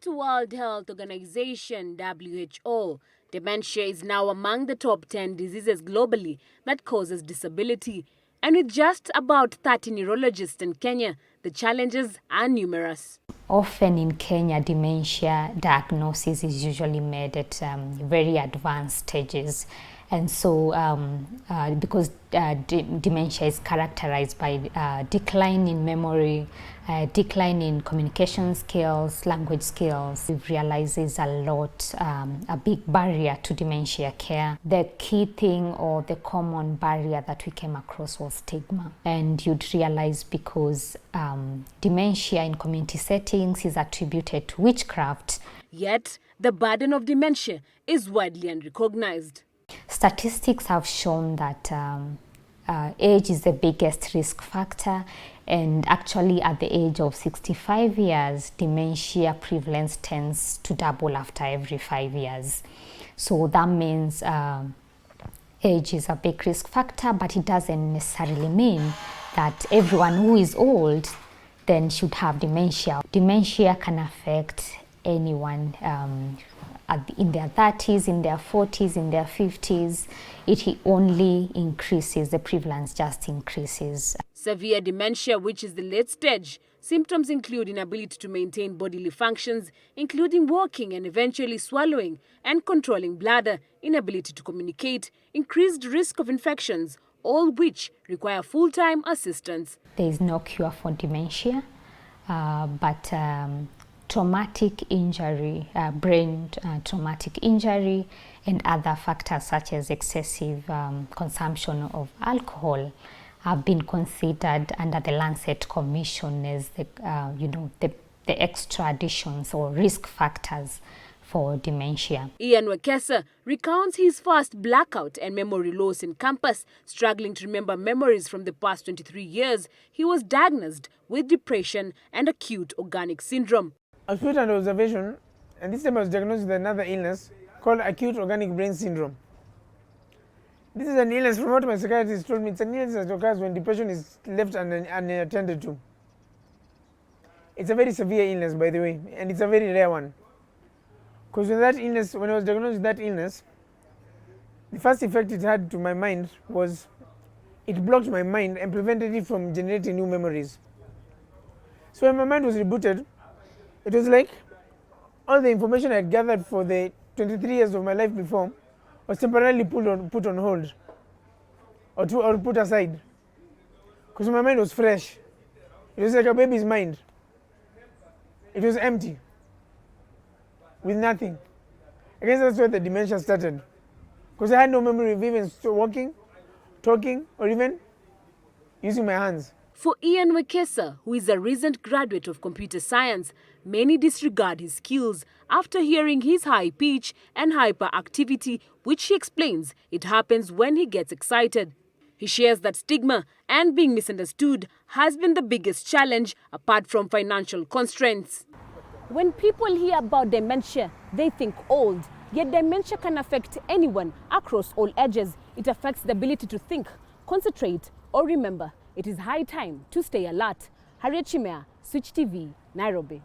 to World Health Organization (WHO), dementia is now among the top 10 diseases globally that causes disability. And with just about 30 neurologists in Kenya, the challenges are numerous. Often in Kenya, dementia diagnosis is usually made at very advanced stages. And so because dementia is characterized by decline in memory, decline in communication skills, language skills, we've realized is a big barrier to dementia care. The key thing or the common barrier that we came across was stigma. And you'd realize because dementia in community settings is attributed to witchcraft. Yet, the burden of dementia is widely unrecognized. Statistics have shown that age is the biggest risk factor, and actually at the age of 65 years, dementia prevalence tends to double after every 5 years. So that means age is a big risk factor, but it doesn't necessarily mean that everyone who is old then should have dementia. Dementia can affect anyone in their 30s, in their 40s, in their 50s. It only increases, the prevalence just increases. Severe dementia, which is the late stage, symptoms include inability to maintain bodily functions, including walking and eventually swallowing, and controlling bladder, inability to communicate, increased risk of infections, all which require full-time assistance. There is no cure for dementia, but traumatic injury, brain traumatic injury, and other factors such as excessive consumption of alcohol have been considered under the Lancet Commission as the extra additions or risk factors for dementia. Ian Wekesa recounts his first blackout and memory loss in campus. Struggling to remember memories from the past 23 years, he was diagnosed with depression and acute organic syndrome. I was put under observation, and this time I was diagnosed with another illness called acute organic brain syndrome. This is an illness, from what my psychiatrist told me, it's an illness that occurs when depression is left unattended to. It's a very severe illness, by the way, and it's a very rare one. Because when I was diagnosed with that illness, the first effect it had to my mind was it blocked my mind and prevented it from generating new memories. So when my mind was rebooted, it was like all the information I had gathered for the 23 years of my life before was temporarily put on hold or put aside. Because my mind was fresh. It was like a baby's mind. It was empty, with nothing. I guess that's where the dementia started. Because I had no memory of even walking, talking, or even using my hands. For Ian Wekesa, who is a recent graduate of computer science, many disregard his skills after hearing his high pitch and hyperactivity, which he explains it happens when he gets excited. He shares that stigma and being misunderstood has been the biggest challenge apart from financial constraints. When people hear about dementia, they think old. Yet dementia can affect anyone across all ages. It affects the ability to think, concentrate, or remember. It is high time to stay alert. Harriet Chimea, Switch TV, Nairobi.